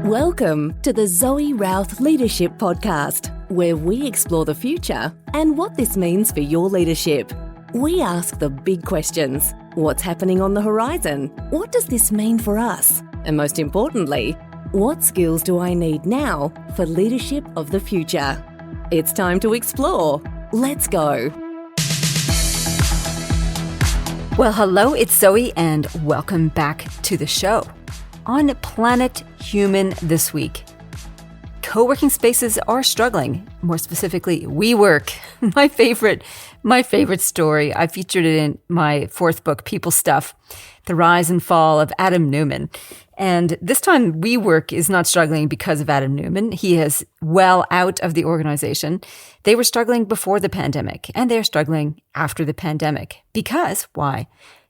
Welcome to the Zoe Routh Leadership Podcast, where we explore the future and what this means for your leadership. We ask the big questions. What's happening on the horizon? What does this mean for us? And most importantly, what skills do I need now for leadership of the future? It's time to explore. Let's go. Well, hello, it's Zoe, and welcome back to the show. On Planet Human this week, co-working spaces are struggling. More specifically, WeWork. My favorite story. I featured it in my fourth book, People Stuff, The Rise and Fall of Adam Neumann. And this time, WeWork is not struggling because of Adam Neumann. He is well out of the organization. They were struggling before the pandemic, and they're struggling after the pandemic. Because, why?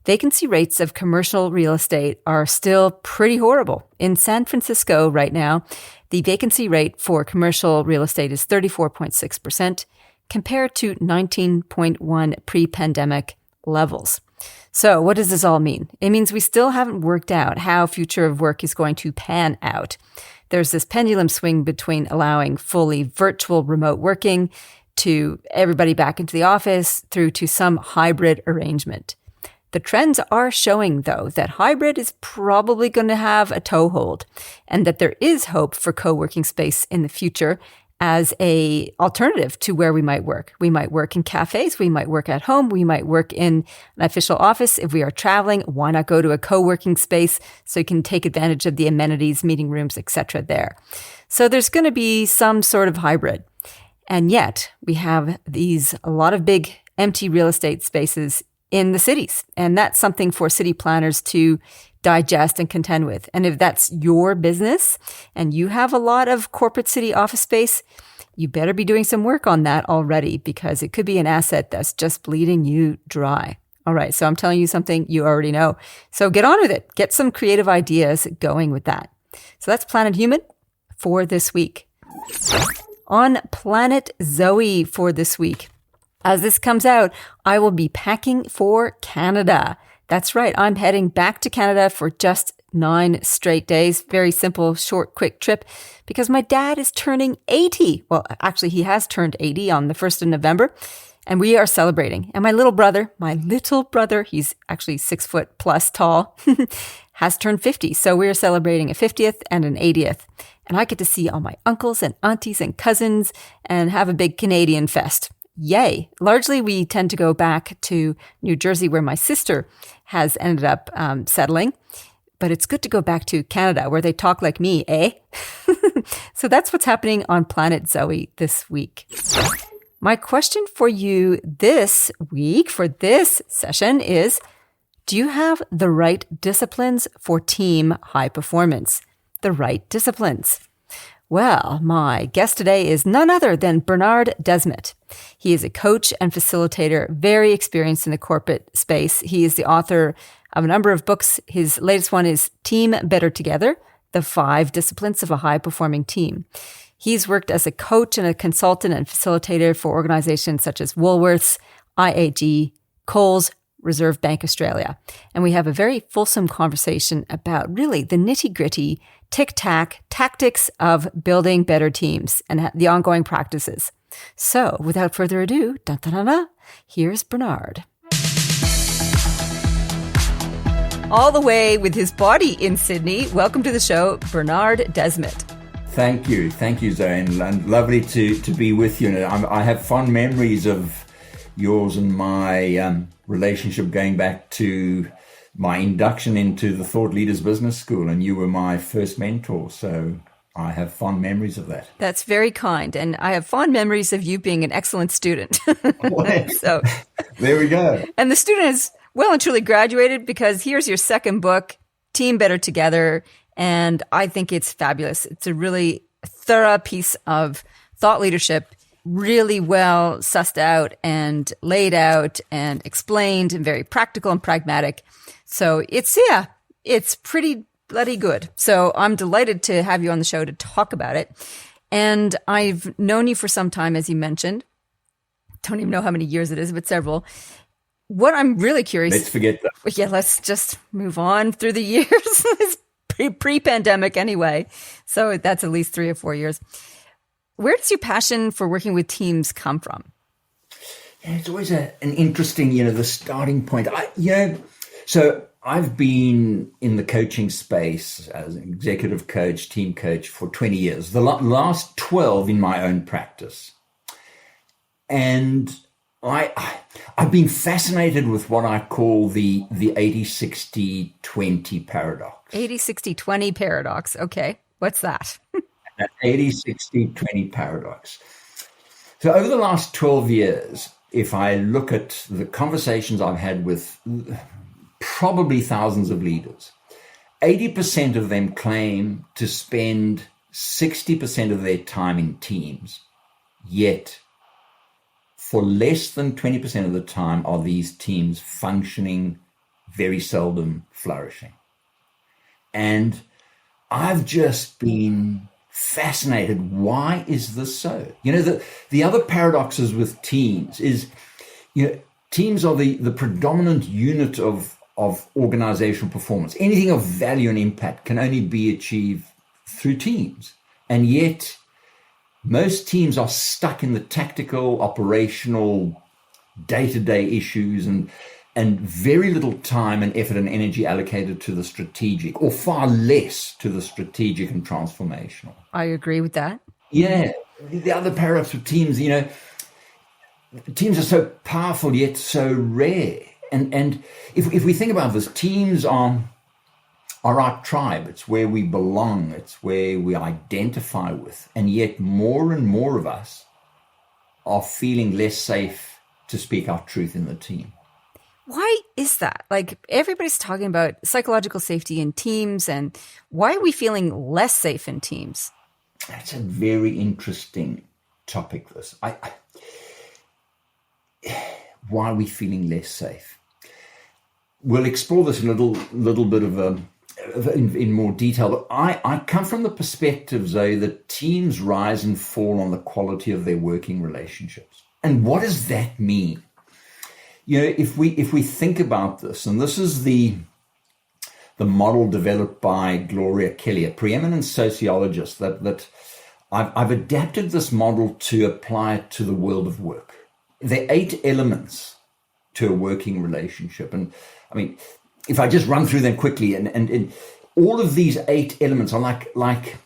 Vacancy rates of commercial real estate are still pretty horrible. In San Francisco right now, the vacancy rate for commercial real estate is 34.6% compared to 19.1% pre-pandemic levels. So what does this all mean? It means we still haven't worked out how future of work is going to pan out. There's this pendulum swing between allowing fully virtual remote working to everybody back into the office through to some hybrid arrangement. The trends are showing, though, that hybrid is probably going to have a toehold and that there is hope for co-working space in the future as a alternative to where we might work. We might work in cafes. We might work at home. We might work in an official office. If we are traveling, why not go to a co-working space so you can take advantage of the amenities, meeting rooms, etc. there. So there's going to be some sort of hybrid. And yet we have a lot of big empty real estate spaces in the cities. And that's something for city planners to digest and contend with. And if that's your business and you have a lot of corporate city office space, you better be doing some work on that already, because it could be an asset that's just bleeding you dry. All right. So I'm telling you something you already know. So get on with it. Get some creative ideas going with that. So that's Planet Human for this week. On Planet Zoe for this week, as this comes out, I will be packing for Canada. That's right. I'm heading back to Canada for just 9 straight days. Very simple, short, quick trip because my dad is turning 80. Well, actually, he has turned 80 on the 1st of November, and we are celebrating. And my little brother, he's actually 6 foot plus tall, has turned 50. So we are celebrating a 50th and an 80th. And I get to see all my uncles and aunties and cousins and have a big Canadian fest. Yay. Largely, we tend to go back to New Jersey, where my sister has ended up settling. But it's good to go back to Canada, where they talk like me, eh? So that's what's happening on Planet Zoe this week. My question for you this week, for this session, is, do you have the right disciplines for team high performance? The right disciplines. Well, my guest today is none other than Bernard Desmidt. He is a coach and facilitator, very experienced in the corporate space. He is the author of a number of books. His latest one is Team Better Together, The 5 Disciplines of a High-Performing Team. He's worked as a coach and a consultant and facilitator for organizations such as Woolworths, IAG, Coles, Reserve Bank Australia. And we have a very fulsome conversation about really the nitty-gritty tic-tac tactics of building better teams and the ongoing practices. So without further ado, here's Bernard. All the way with his body in Sydney, welcome to the show, Bernard Desmidt. Thank you, Zoe, and lovely to be with you. I have fond memories of yours and my relationship going back to my induction into the Thought Leaders Business School, and you were my first mentor. So I have fond memories of that. That's very kind. And I have fond memories of you being an excellent student. So there we go. And the student has well and truly graduated, because here's your second book, Team Better Together. And I think it's fabulous. It's a really thorough piece of thought leadership, really well sussed out and laid out and explained, and very practical and pragmatic. So it's pretty bloody good. So I'm delighted to have you on the show to talk about it. And I've known you for some time, as you mentioned. Don't even know how many years it is, but several. What I'm really curious. Let's forget that. Yeah, let's just move on through the years. It's pre-pandemic anyway. So that's at least 3 or 4 years. Where does your passion for working with teams come from? Yeah, it's always an interesting, the starting point. So I've been in the coaching space as an executive coach, team coach for 20 years, the last 12 in my own practice. And I've been fascinated with what I call the 80-60-20 paradox. 80-60-20 paradox. Okay. What's that? 80-60-20 paradox. So over the last 12 years, if I look at the conversations I've had with probably thousands of leaders, 80% of them claim to spend 60% of their time in teams, yet for less than 20% of the time are these teams functioning, very seldom flourishing. And I've just been fascinated. Why is this so? The other paradoxes with teams is, teams are the predominant unit of organizational performance. Anything of value and impact can only be achieved through teams. And yet most teams are stuck in the tactical, operational, day-to-day issues and very little time and effort and energy allocated to the strategic, or far less to the strategic and transformational. I agree with that. Yeah. The other paradox of teams, teams are so powerful yet so rare. And if we think about this, teams are our tribe. It's where we belong. It's where we identify with. And yet more and more of us are feeling less safe to speak our truth in the team. Why is that? Like, everybody's talking about psychological safety in teams, and why are we feeling less safe in teams? That's a very interesting topic, this. Why are we feeling less safe? We'll explore this in a little bit in more detail. But I come from the perspective, Zoe, that teams rise and fall on the quality of their working relationships. And what does that mean? If we think about this, and this is the model developed by Gloria Kelly, a preeminent sociologist, that I've adapted this model to apply it to the world of work. There are 8 elements to a working relationship. And I mean, if I just run through them quickly, and all of these 8 elements are like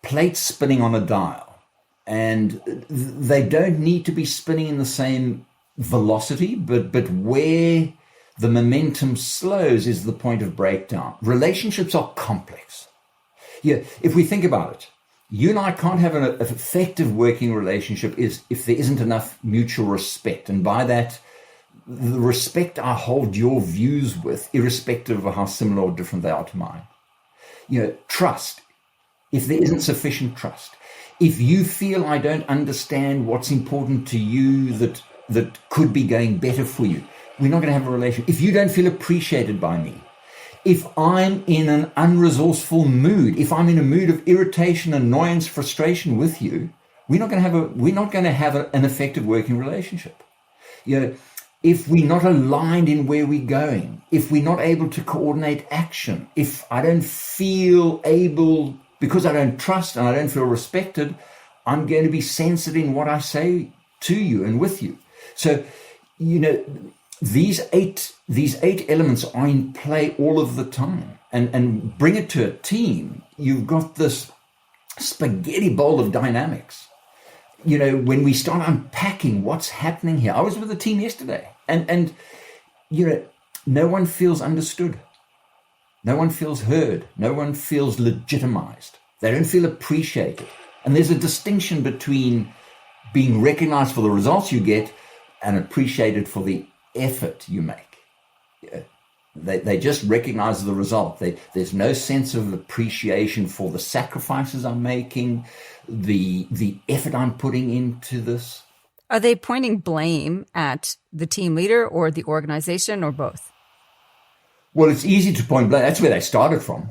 plates spinning on a dial. And they don't need to be spinning in the same velocity, but where the momentum slows is the point of breakdown. Relationships are complex. If we think about it, you and I can't have an effective working relationship if there isn't enough mutual respect. And by that, the respect I hold your views with, irrespective of how similar or different they are to mine. Trust. If there isn't sufficient trust, if you feel I don't understand what's important to you that could be going better for you, we're not going to have a relationship. If you don't feel appreciated by me, if I'm in an unresourceful mood, if I'm in a mood of irritation, annoyance, frustration with you, we're not going to have an effective working relationship. If we're not aligned in where we're going, if we're not able to coordinate action, if I don't feel able, because I don't trust and I don't feel respected, I'm going to be censored in what I say to you and with you. So, these eight elements are in play all of the time. And bring it to a team, you've got this spaghetti bowl of dynamics. When we start unpacking what's happening here, I was with a team yesterday, and no one feels understood. No one feels heard. No one feels legitimized. They don't feel appreciated. And there's a distinction between being recognized for the results you get and appreciated for the effort you make. They just recognize the result. There's no sense of appreciation for the sacrifices I'm making, the effort I'm putting into this. Are they pointing blame at the team leader or the organization, or both? Well, it's easy to point blame. That's where they started from,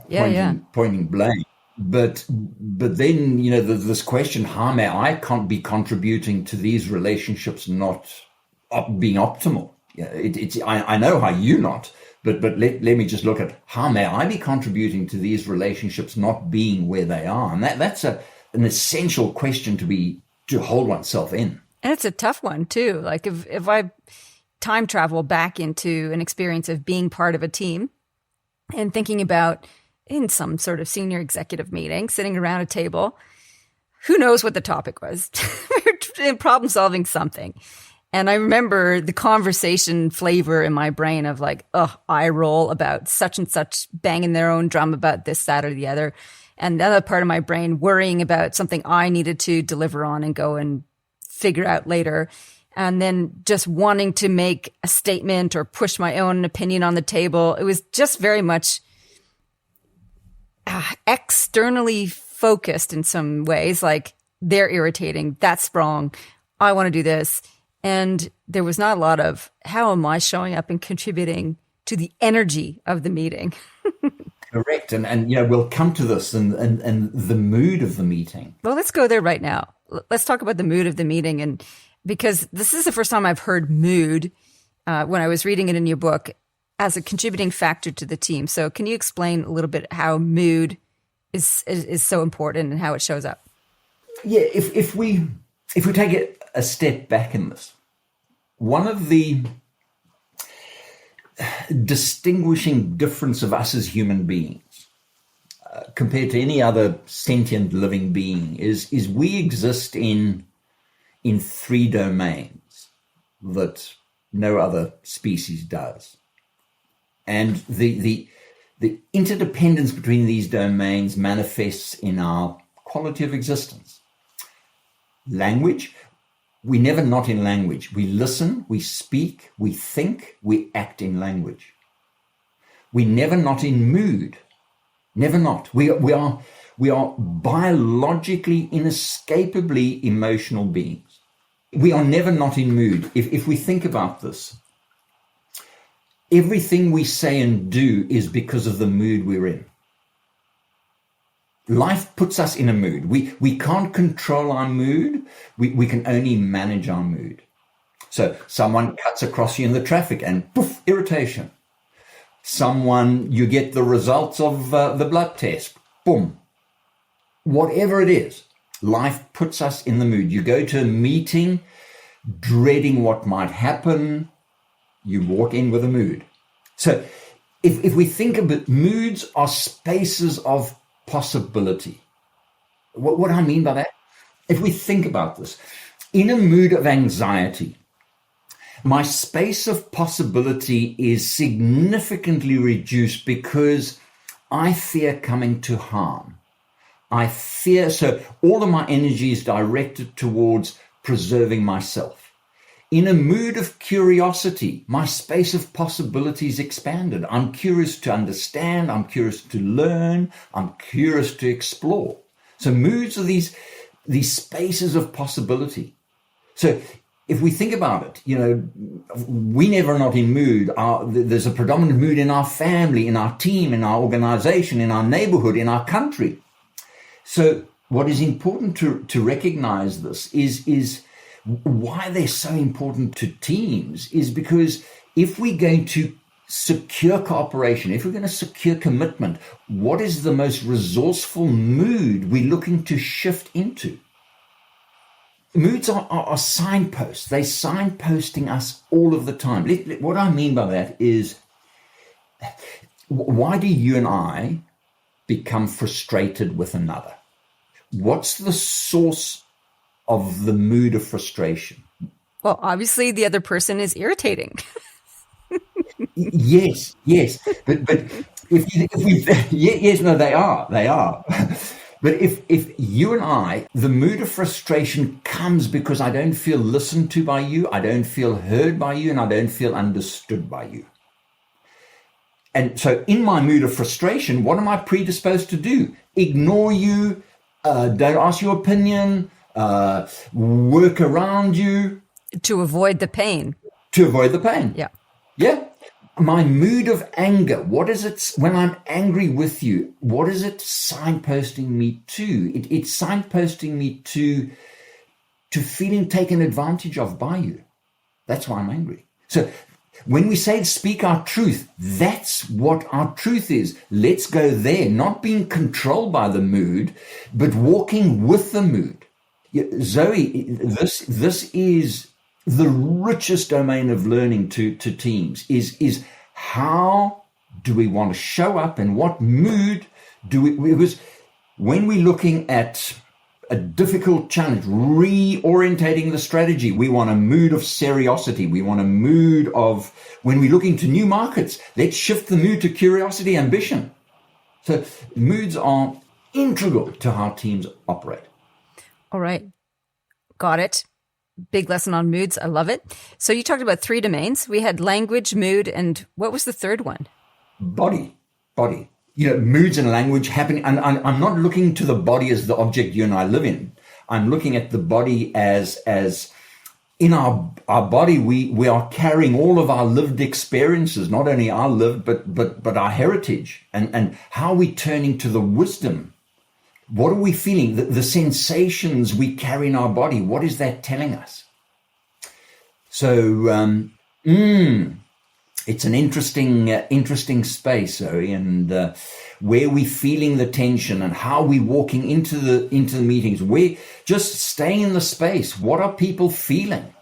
pointing blame. But then, there's this question, how may I be contributing to these relationships not being optimal? I know how you're not, But let me just look at how may I be contributing to these relationships not being where they are. And that's an essential question to hold oneself in. And it's a tough one too. Like if I time travel back into an experience of being part of a team and thinking about in some sort of senior executive meeting, sitting around a table, who knows what the topic was, problem solving something. And I remember the conversation flavor in my brain of like, eye roll about such and such banging their own drum about this, that, or the other. And the other part of my brain worrying about something I needed to deliver on and go and figure out later. And then just wanting to make a statement or push my own opinion on the table. It was just very much externally focused in some ways, like they're irritating, that's wrong, I want to do this. And there was not a lot of how am I showing up and contributing to the energy of the meeting. Correct. And we'll come to this and the mood of the meeting. Well, let's go there right now. Let's talk about the mood of the meeting. And because this is the first time I've heard mood when I was reading it in your book as a contributing factor to the team. So can you explain a little bit how mood is so important and how it shows up? Yeah, if we take it a step back in this, one of the distinguishing difference of us as human beings compared to any other sentient living being is we exist in three domains that no other species does. And the interdependence between these domains manifests in our quality of existence. Language, we never not in language. We listen, we speak, we think, we act in language. We never not in mood. Never not. We are biologically, inescapably emotional beings. We are never not in mood. If we think about this, everything we say and do is because of the mood we're in. Life puts us in a mood. We can't control our mood. We can only manage our mood. So someone cuts across you in the traffic and poof, irritation. You get the results of the blood test. Boom. Whatever it is, life puts us in the mood. You go to a meeting, dreading what might happen. You walk in with a mood. So if we think about moods are spaces of possibility. What I mean by that? If we think about this, in a mood of anxiety, my space of possibility is significantly reduced because I fear coming to harm. So all of my energy is directed towards preserving myself. In a mood of curiosity, my space of possibility is expanded. I'm curious to understand, I'm curious to learn, I'm curious to explore. So moods are these spaces of possibility. So if we think about it, we never are not in mood. There's a predominant mood in our family, in our team, in our organization, in our neighborhood, in our country. So what is important to recognize this is why they're so important to teams is because if we're going to secure cooperation, if we're going to secure commitment, what is the most resourceful mood we're looking to shift into? Moods are signposts. They're signposting us all of the time. What I mean by that is, why do you and I become frustrated with another? What's the source of the mood of frustration? Well, obviously the other person is irritating. Yes. But they are. But if you and I, the mood of frustration comes because I don't feel listened to by you, I don't feel heard by you, and I don't feel understood by you. And so in my mood of frustration, what am I predisposed to do? Ignore you, don't ask your opinion, work around you. To avoid the pain. Yeah. My mood of anger, what is it when I'm angry with you? What is it signposting me to? It's signposting me to feeling taken advantage of by you. That's why I'm angry. So when we say speak our truth, that's what our truth is. Let's go there, not being controlled by the mood, but walking with the mood. Zoe, this is the richest domain of learning to teams, is how do we want to show up and what mood do we, because when we're looking at a difficult challenge, reorientating the strategy, we want a mood of seriosity. We want a mood of, when we're looking to new markets, let's shift the mood to curiosity, ambition. So moods are integral to how teams operate. All right. Got it. Big lesson on moods. I love it. So you talked about 3 domains. We had language, mood, and what was the third one? Body. Moods and language happening. And I'm not looking to the body as the object you and I live in. I'm looking at the body as in our body, we are carrying all of our lived experiences, not only our lived, but our heritage, and how are we turning to the wisdom? What are we feeling? The sensations we carry in our body, what is that telling us? So, it's an interesting space, Zoe, and where we're feeling the tension and how we're walking into the meetings. We're just staying in the space. What are people feeling?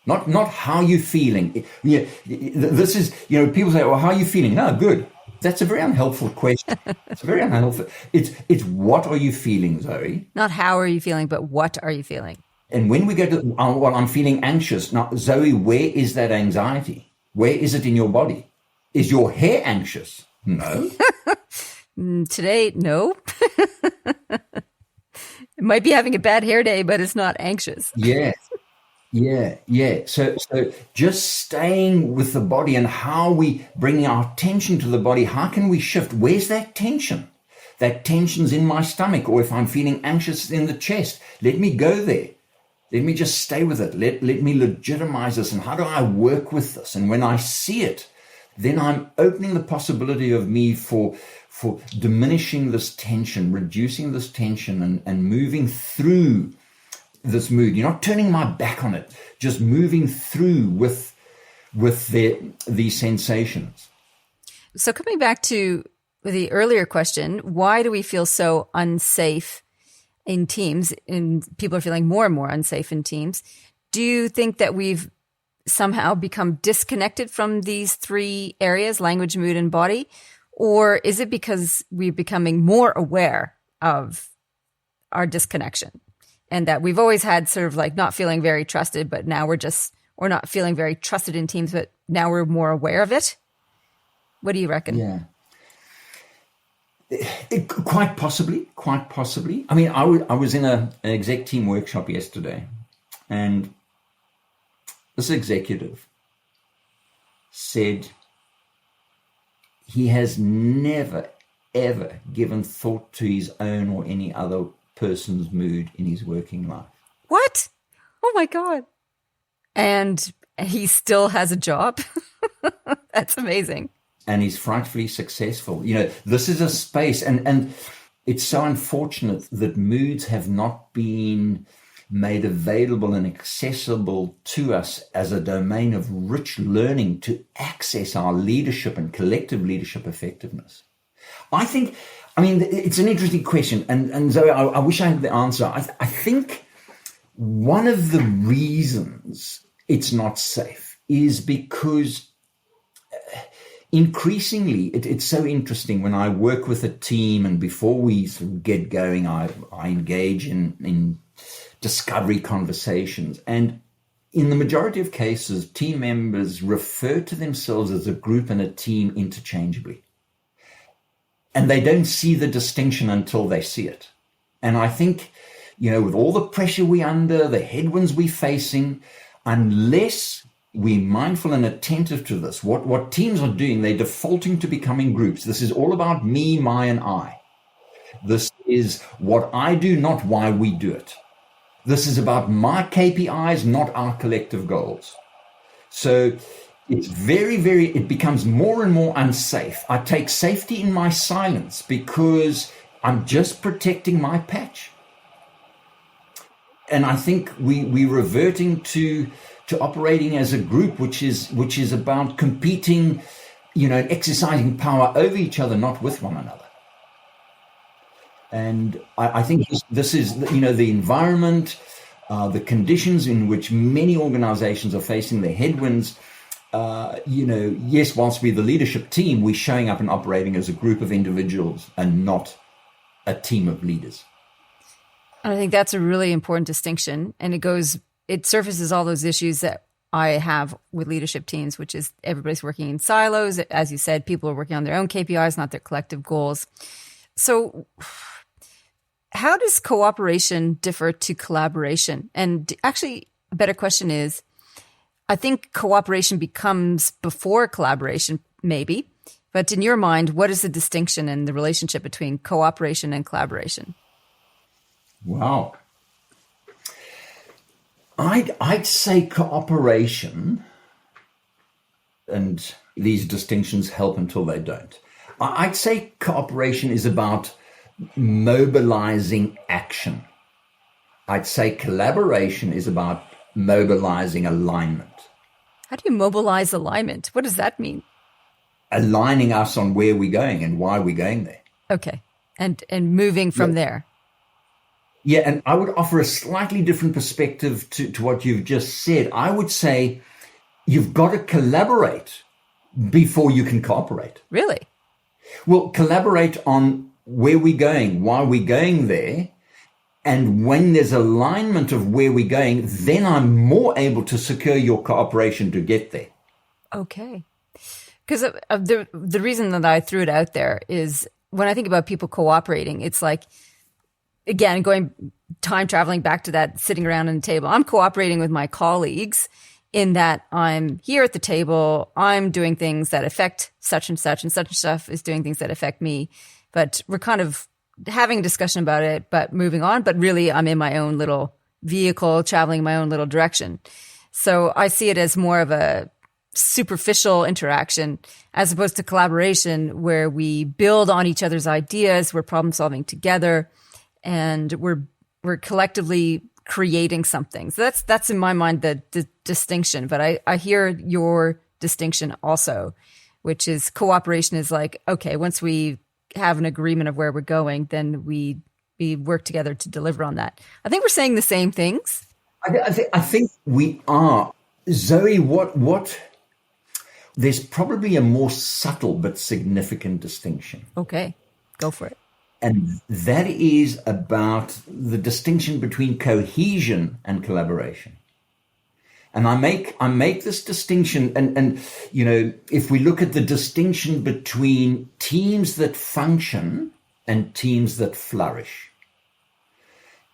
Not how you're feeling. Yeah, this is, people say, well, how are you feeling? No, good. That's a very unhelpful question. It's very unhelpful. It's what are you feeling, Zoe? Not how are you feeling, but what are you feeling? And when we go to, well, I'm feeling anxious. Now, Zoe, where is that anxiety? Where is it in your body? Is your hair anxious? No. Today, no. It might be having a bad hair day, but it's not anxious. Yeah. So just staying with the body and how we bring our attention to the body. How can we shift? Where's that tension? That tension's in my stomach, or if I'm feeling anxious in the chest, let me go there. Let me just stay with it. Let me legitimize this. And how do I work with this? And when I see it, then I'm opening the possibility of me for diminishing this tension, reducing this tension, and moving through this mood. You're not turning my back on it, just moving through with these sensations. So coming back to the earlier question, why do we feel so unsafe in teams, and people are feeling more and more unsafe in teams? Do you think that we've somehow become disconnected from these 3 areas, language, mood, and body? Or is it because we're becoming more aware of our disconnection, and that we've always had sort of like not feeling very trusted, but now we're not feeling very trusted in teams, but now we're more aware of it? What do you reckon? Yeah. Quite possibly. I mean, I was in an exec team workshop yesterday, and this executive said he has never, ever given thought to his own or any other person's mood in his working life. What? Oh my God. And he still has a job? That's amazing. And he's frightfully successful. This is a space, and it's so unfortunate that moods have not been made available and accessible to us as a domain of rich learning to access our leadership and collective leadership effectiveness. I mean, it's an interesting question. And Zoe, I wish I had the answer. I think one of the reasons it's not safe is because increasingly, it's so interesting when I work with a team, and before we sort of get going, I engage in discovery conversations. And in the majority of cases, team members refer to themselves as a group and a team interchangeably. And they don't see the distinction until they see it. And I think, with all the pressure we're under, the headwinds we're facing, unless we're mindful and attentive to this, what teams are doing, they're defaulting to becoming groups. This is all about me, my, and I. This is what I do, not why we do it. This is about my KPIs, not our collective goals. So it's it becomes more and more unsafe. I take safety in my silence because I'm just protecting my patch. And I think we're reverting to to operating as a group, which is about competing, and exercising power over each other, not with one another. And I think this is, the environment, the conditions in which many organizations are facing the headwinds. Yes, whilst we're the leadership team, we're showing up and operating as a group of individuals and not a team of leaders. I think that's a really important distinction. And it surfaces all those issues that I have with leadership teams, which is everybody's working in silos. As you said, people are working on their own KPIs, not their collective goals. So how does cooperation differ to collaboration? And actually, a better question is, I think cooperation becomes before collaboration, maybe. But in your mind, what is the distinction in the relationship between cooperation and collaboration? Wow. I'd say cooperation, and these distinctions help until they don't. I'd say cooperation is about mobilizing action. I'd say collaboration is about mobilizing alignment. How do you mobilize alignment? What does that mean? Aligning us on where we're going and why we're going there. Okay. And moving from there. Yeah, and I would offer a slightly different perspective to what you've just said. I would say you've got to collaborate before you can cooperate. Really? Well, collaborate on where we're going, why we're going there. And when there's alignment of where we're going, then I'm more able to secure your cooperation to get there. Okay. Because the reason that I threw it out there is when I think about people cooperating, it's like, again, time traveling back to that sitting around on the table. I'm cooperating with my colleagues in that I'm here at the table. I'm doing things that affect such and such stuff is doing things that affect me. But we're kind of having a discussion about it, but moving on. But really, I'm in my own little vehicle, traveling my own little direction. So I see it as more of a superficial interaction as opposed to collaboration where we build on each other's ideas, we're problem solving together, and we're collectively creating something. So that's in my mind the distinction. But I hear your distinction also, which is cooperation is like, okay, once we have an agreement of where we're going, then we work together to deliver on that. I think we're saying the same things. I think we are. Zoe, what there's probably a more subtle but significant distinction. Okay, go for it. And that is about the distinction between cohesion and collaboration. And I make this distinction, and if we look at the distinction between teams that function and teams that flourish.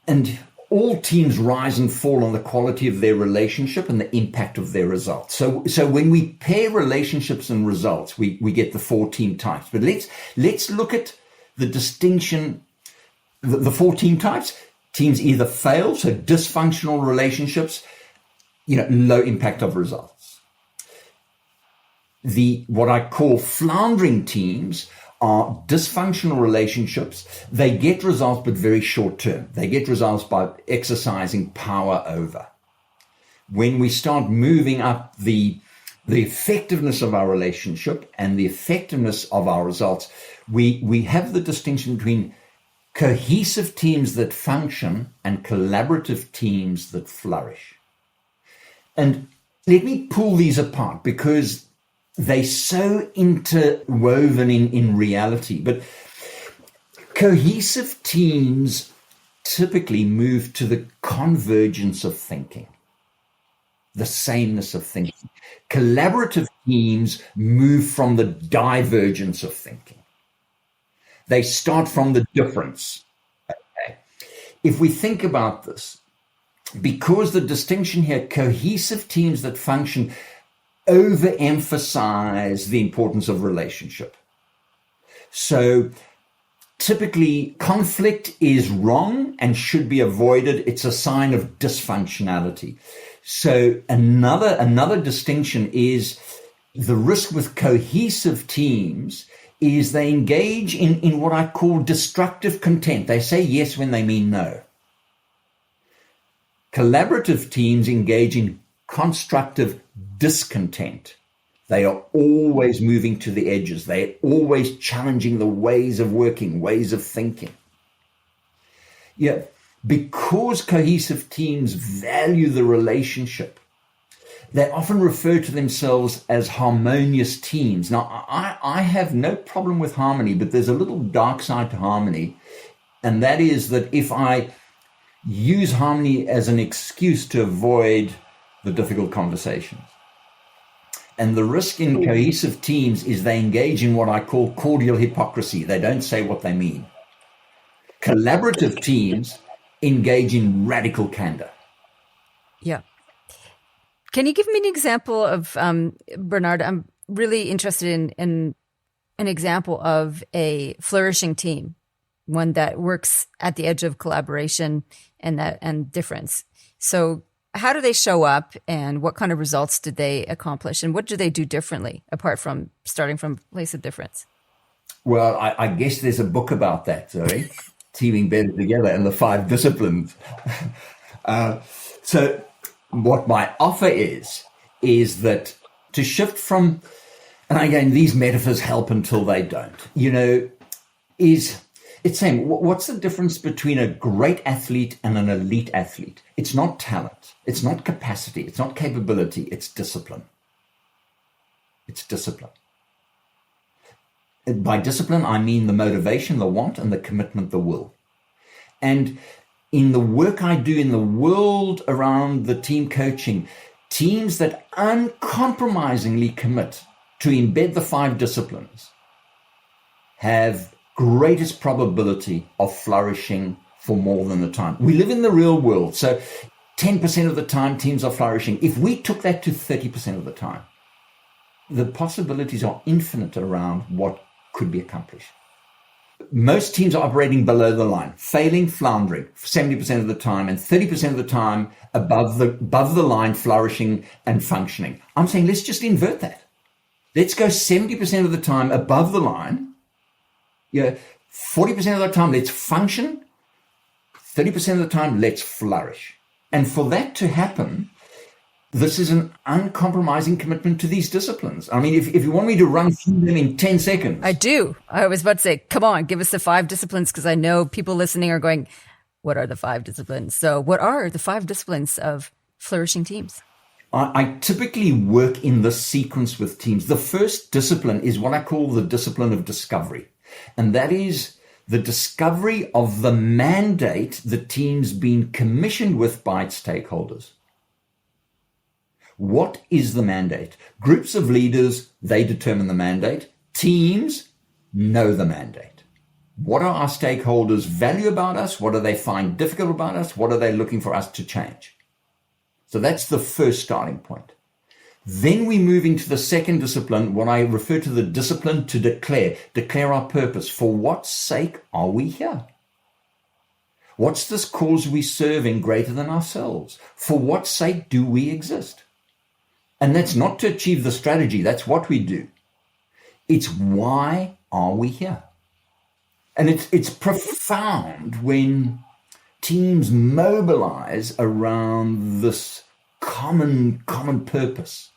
And all teams rise and fall on the quality of their relationship and the impact of their results. So when we pair relationships and results, we get the 4 team types. But let's look at the distinction, the 4 team types. Teams either fail, so dysfunctional relationships, low impact of results. What I call floundering teams are dysfunctional relationships. They get results, but very short term. They get results by exercising power over. When we start moving up the effectiveness of our relationship and the effectiveness of our results, we have the distinction between cohesive teams that function and collaborative teams that flourish. And let me pull these apart because they're so interwoven in reality. But cohesive teams typically move to the convergence of thinking, the sameness of thinking. Collaborative teams move from the divergence of thinking. They start from the difference. Okay. If we think about this, because the distinction here, cohesive teams that function overemphasize the importance of relationship. So typically conflict is wrong and should be avoided. It's a sign of dysfunctionality. So another distinction is the risk with cohesive teams is they engage in what I call destructive content. They say yes when they mean no. Collaborative teams engage in constructive discontent. They are always moving to the edges. They're always challenging the ways of working, ways of thinking. Yeah, because cohesive teams value the relationship, they often refer to themselves as harmonious teams. Now, I have no problem with harmony, but there's a little dark side to harmony. And that is that if I use harmony as an excuse to avoid the difficult conversations. And the risk in cohesive teams is they engage in what I call cordial hypocrisy. They don't say what they mean. Collaborative teams engage in radical candor. Yeah. Can you give me an example of, Bernard, I'm really interested in an example of a flourishing team, one that works at the edge of collaboration and difference. So how do they show up, and what kind of results did they accomplish, and what do they do differently apart from starting from a place of difference? Well, I guess there's a book about that, Zoe, Teaming Better Together and the 5 Disciplines. So what my offer is that to shift from, and again, these metaphors help until they don't, it's saying, what's the difference between a great athlete and an elite athlete? It's not talent. It's not capacity. It's not capability. It's discipline. It's discipline. By discipline, I mean the motivation, the want, and the commitment, the will. And in the work I do in the world around the team coaching, teams that uncompromisingly commit to embed the 5 disciplines have greatest probability of flourishing for more than the time. We live in the real world, so 10% of the time teams are flourishing. If we took that to 30% of the time, the possibilities are infinite around what could be accomplished. Most teams are operating below the line, failing, floundering 70% of the time, and 30% of the time above the line, flourishing and functioning. I'm saying let's just invert that. Let's go 70% of the time above the line. 40% of the time, let's function. 30% of the time, let's flourish. And for that to happen, this is an uncompromising commitment to these disciplines. I mean, if you want me to run through them in 10 seconds. I do. I was about to say, come on, give us the 5 disciplines, because I know people listening are going, what are the 5 disciplines? So what are the 5 disciplines of flourishing teams? I typically work in this sequence with teams. The first discipline is what I call the discipline of discovery. And that is the discovery of the mandate the team's been commissioned with by its stakeholders. What is the mandate? Groups of leaders, they determine the mandate. Teams know the mandate. What are our stakeholders value about us? What do they find difficult about us? What are they looking for us to change? So that's the first starting point. Then we move into the second discipline, what I refer to the discipline to declare our purpose. For what sake are we here? What's this cause we serve in greater than ourselves? For what sake do we exist? And that's not to achieve the strategy. That's what we do. It's why are we here? And it's profound when teams mobilize around this common purpose.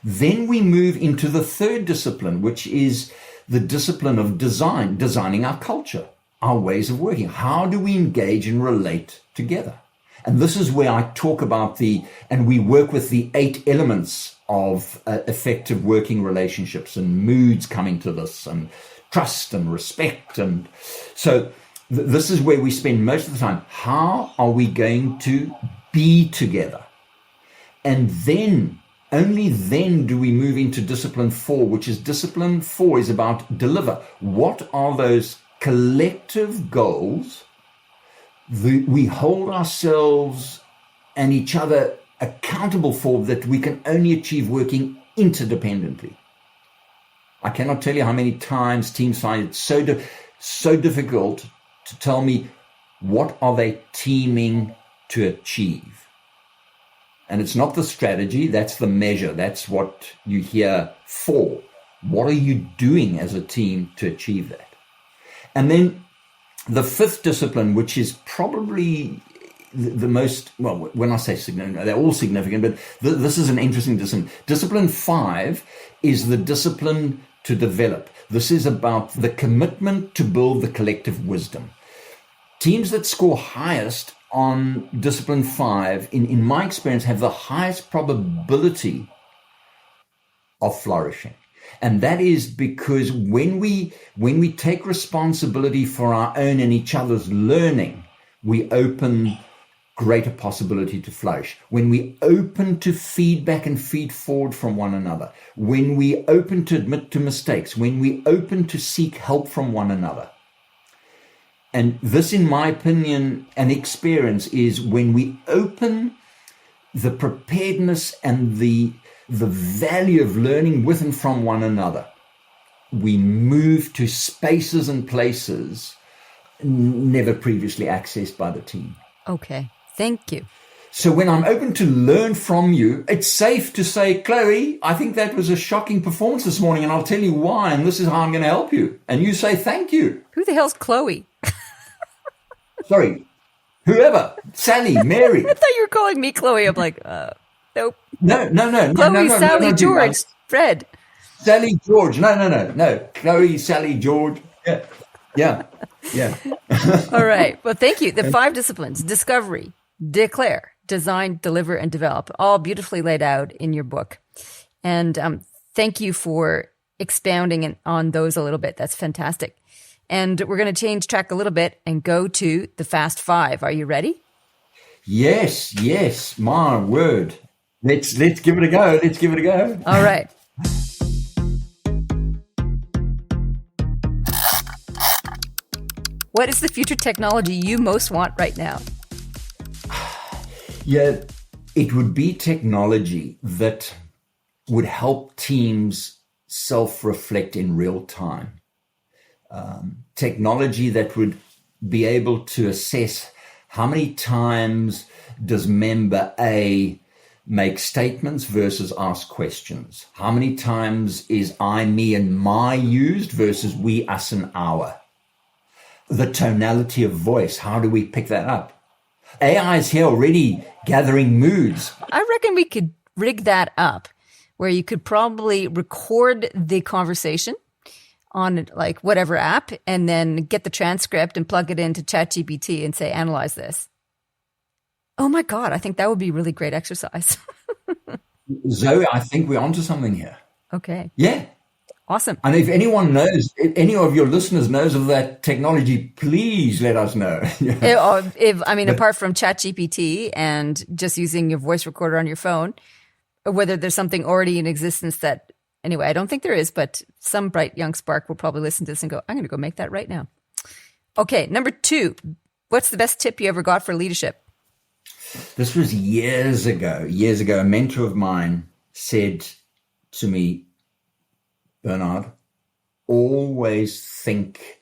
Then we move into the third discipline, which is the discipline of designing our culture, our ways of working. How do we engage and relate together? And this is where I talk about and we work with the 8 elements of effective working relationships, and moods coming to this, and trust and respect. And so this is where we spend most of the time. How are we going to be together? And then, only then do we move into discipline 4, which is discipline 4 is about deliver. What are those collective goals we hold ourselves and each other accountable for, that we can only achieve working interdependently? I cannot tell you how many times teams find it so difficult to tell me, what are they teaming to achieve? And it's not the strategy, that's the measure. That's what you hear for. What are you doing as a team to achieve that? And then the 5th discipline, which is probably the most, well, when I say significant, they're all significant, but this is an interesting discipline. Discipline 5 is the discipline to develop. This is about the commitment to build the collective wisdom. Teams that score highest on discipline 5, in my experience, have the highest probability of flourishing. And that is because when we take responsibility for our own and each other's learning, we open greater possibility to flourish. When we open to feedback and feed forward from one another, when we open to admit to mistakes, when we open to seek help from one another. And this, in my opinion and experience, is when we open the preparedness and the value of learning with and from one another, we move to spaces and places never previously accessed by the team. Okay, thank you. So when I'm open to learn from you, it's safe to say, Chloe, I think that was a shocking performance this morning, and I'll tell you why, and this is how I'm going to help you. And you say, thank you. Who the hell's Chloe? Sorry, whoever, Sally, Mary. I thought you were calling me Chloe. I'm like, nope. No. Chloe, Sally, George, dude. Fred. Sally, George. No. Chloe, Sally, George. Yeah. All right. Well, thank you. The 5 disciplines: discovery, declare, design, deliver, and develop, all beautifully laid out in your book. And thank you for expounding on those a little bit. That's fantastic. And we're going to change track a little bit and go to the Fast 5. Are you ready? Yes. My word. Let's give it a go. All right. What is the future technology you most want right now? Yeah, it would be technology that would help teams self-reflect in real time. Technology that would be able to assess how many times does member A make statements versus ask questions? How many times is I, me, and my used versus we, us, and our? The tonality of voice, how do we pick that up? AI is here already gathering moods. I reckon we could rig that up where you could probably record the conversation on like whatever app and then get the transcript and plug it into ChatGPT and say, analyze this. Oh my God, I think that would be really great exercise. Zoe, I think we're onto something here. Okay. Yeah. Awesome. And if anyone knows, if any of your listeners knows of that technology, please let us know. Apart from ChatGPT and just using your voice recorder on your phone, or whether there's something already in existence that, anyway, I don't think there is, but some bright young spark will probably listen to this and go, I'm going to go make that right now. Okay, number 2, what's the best tip you ever got for leadership? This was years ago. A mentor of mine said to me, Bernard, always think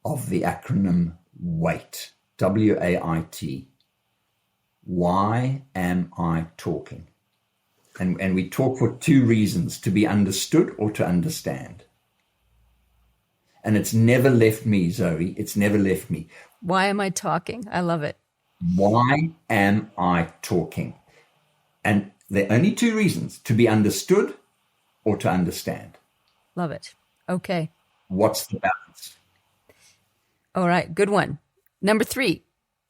of the acronym WAIT, W-A-I-T. Why am I talking? And we talk for 2 reasons, to be understood or to understand. And it's never left me, Zoe. It's never left me. Why am I talking? I love it. Why am I talking? And there are only 2 reasons, to be understood or to understand. Love it. Okay. What's the balance? All right. Good one. Number 3,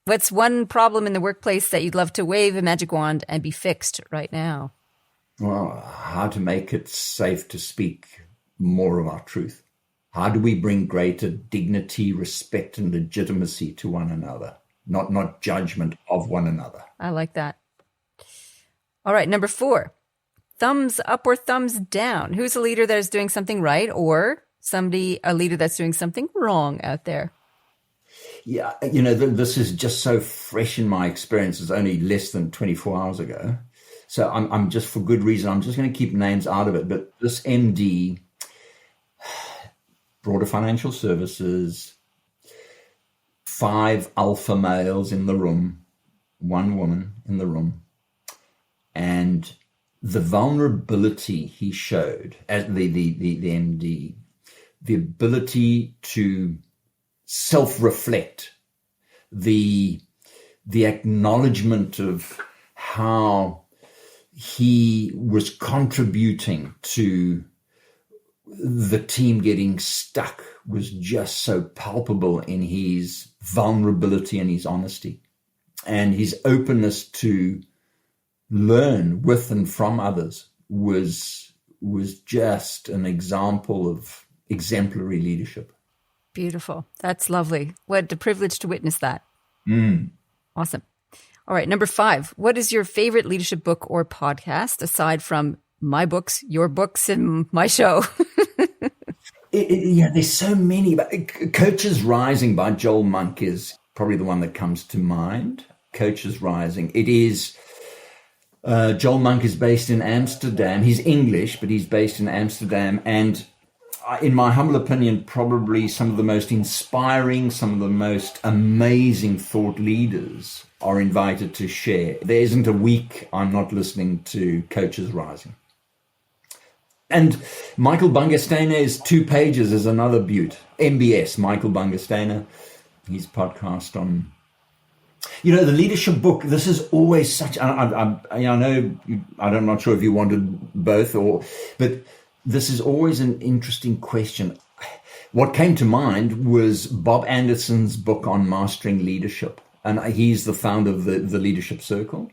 what's one problem in the workplace that you'd love to wave a magic wand and be fixed right now? Well, how to make it safe to speak more of our truth. How do we bring greater dignity, respect, and legitimacy to one another? Not judgment of one another. I like that. All right, number 4, thumbs up or thumbs down. Who's a leader that is doing something right or a leader that's doing something wrong out there? Yeah, this is just so fresh in my experience. It's only less than 24 hours ago. So I'm just, for good reason, I'm just going to keep names out of it. But this MD, broader financial services, 5 alpha males in the room, 1 woman in the room. And the vulnerability he showed as the MD, the ability to self-reflect, the the acknowledgement of how he was contributing to the team getting stuck was just so palpable in his vulnerability and his honesty and his openness to learn with and from others was just an example of exemplary leadership. Beautiful. That's lovely. What a privilege to witness that. Awesome. All right. Number 5, what is your favorite leadership book or podcast aside from my books, your books, and my show? There's so many. Coaches Rising by Joel Monk is probably the one that comes to mind. Coaches Rising. It is, Joel Monk is based in Amsterdam. He's English, but he's based in Amsterdam. And in my humble opinion, probably some of the most inspiring, some of the most amazing thought leaders are invited to share. There isn't a week I'm not listening to Coaches Rising. And Michael Bungasteiner 2 pages is another beaut. MBS, Michael Bungasteiner, his podcast on, the leadership book. This is always such, I know, I'm not sure if you wanted both but this is always an interesting question. What came to mind was Bob Anderson's book on mastering leadership. And he's the founder of the Leadership Circle.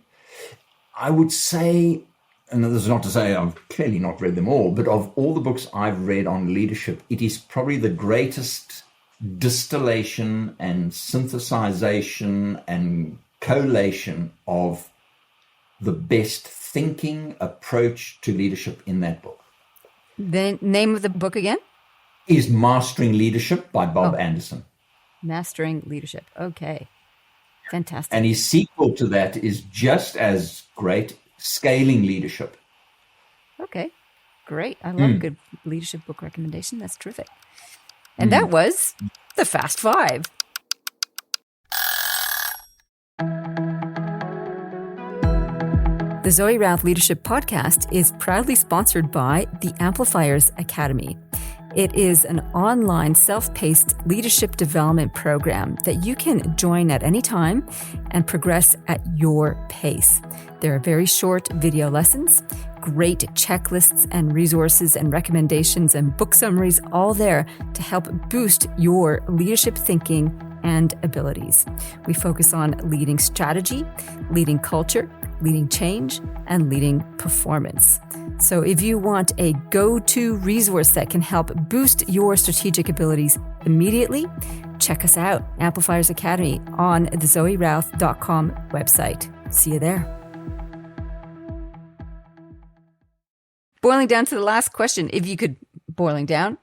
I would say, and this is not to say I've clearly not read them all, but of all the books I've read on leadership, it is probably the greatest distillation and synthesization and collation of the best thinking approach to leadership in that book. The name of the book again? Is Mastering Leadership by Bob Anderson. Mastering Leadership. Okay. Fantastic. And his sequel to that is just as great, Scaling Leadership. Okay, great. I love a good leadership book recommendation. That's terrific. And that was the Fast 5. The Zoe Routh Leadership Podcast is proudly sponsored by the Amplifiers Academy. It is an online self-paced leadership development program that you can join at any time and progress at your pace. There are very short video lessons, great checklists and resources and recommendations and book summaries, all there to help boost your leadership thinking and abilities. We focus on leading strategy, leading culture, leading change, and leading performance. So if you want a go-to resource that can help boost your strategic abilities immediately, check us out, Amplifiers Academy, on the zoerouth.com website. See you there. Boiling down to the last question, if you could, boiling down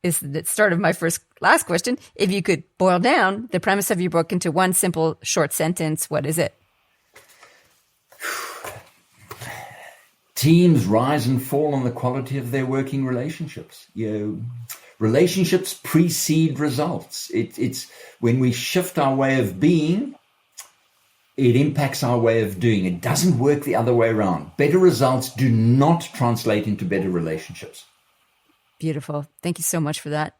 is the start of my last question. If you could boil down the premise of your book into one simple short sentence, what is it? Teams rise and fall on the quality of their working relationships. Relationships precede results. It's when we shift our way of being, it impacts our way of doing. It doesn't work the other way around. Better results do not translate into better relationships. Beautiful. Thank you so much for that.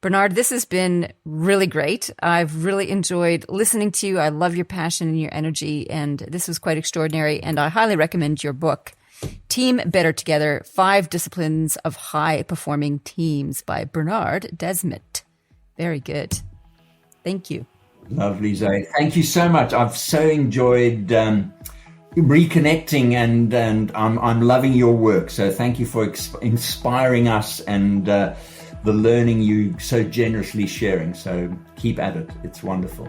Bernard, this has been really great. I've really enjoyed listening to you. I love your passion and your energy, and this was quite extraordinary. And I highly recommend your book, Team Better Together, 5 Disciplines of High-Performing Teams by Bernard Desmidt. Very good. Thank you. Lovely, Zoe. Thank you so much. I've so enjoyed reconnecting, and I'm loving your work. So thank you for inspiring us and the learning you so generously sharing. So keep at it. It's wonderful.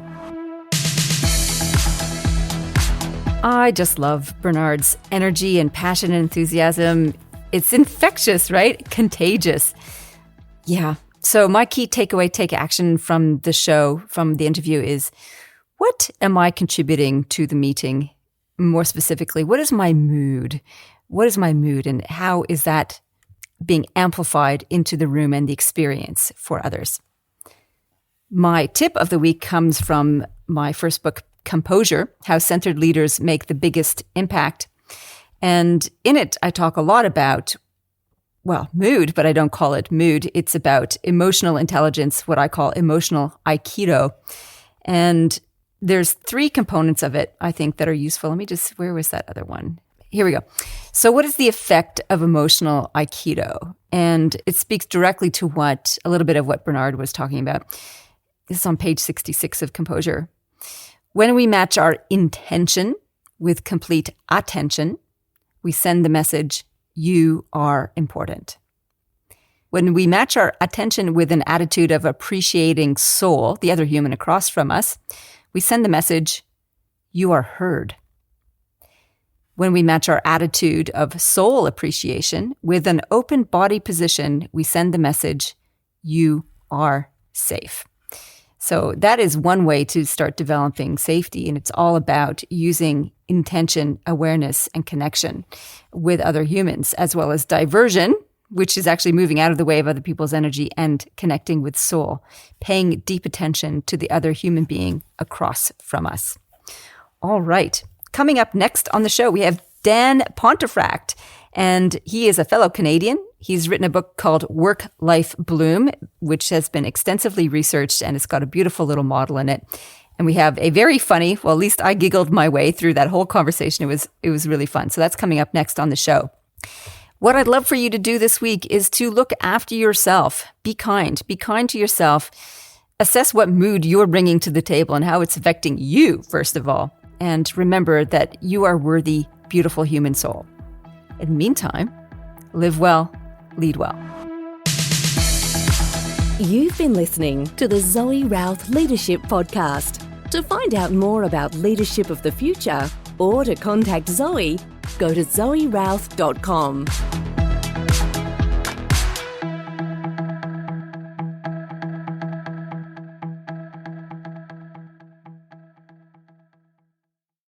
I just love Bernard's energy and passion and enthusiasm. It's infectious, right? Contagious. Yeah. So my key takeaway, take action from the show, from the interview is, what am I contributing to the meeting? More specifically, what is my mood? What is my mood, and how is that being amplified into the room and the experience for others? My tip of the week comes from my first book, Composure, How Centered Leaders Make the Biggest Impact. And in it, I talk a lot about, mood, but I don't call it mood. It's about emotional intelligence, what I call emotional Aikido. And There's 3 components of it, I think, that are useful. Where was that other one? Here we go. So what is the effect of emotional Aikido? And it speaks directly to a little bit of what Bernard was talking about. This is on page 66 of Composure. When we match our intention with complete attention, we send the message, you are important. When we match our attention with an attitude of appreciating soul, the other human across from us, we send the message, you are heard. When we match our attitude of soul appreciation with an open body position, we send the message, you are safe. So that is one way to start developing safety, and it's all about using intention, awareness, and connection with other humans, as well as diversion, which is actually moving out of the way of other people's energy and connecting with soul, paying deep attention to the other human being across from us. All right. Coming up next on the show, we have Dan Pontefract, and he is a fellow Canadian. He's written a book called Work-Life Bloom, which has been extensively researched, and it's got a beautiful little model in it. And we have a very funny, well, at least I giggled my way through that whole conversation. It was really fun. So that's coming up next on the show. What I'd love for you to do this week is to look after yourself. Be kind. Be kind to yourself. Assess what mood you're bringing to the table and how it's affecting you, first of all. And remember that you are worthy, beautiful human soul. In the meantime, live well, lead well. You've been listening to the Zoe Routh Leadership Podcast. To find out more about leadership of the future or to contact Zoe, go to zoerouth.com.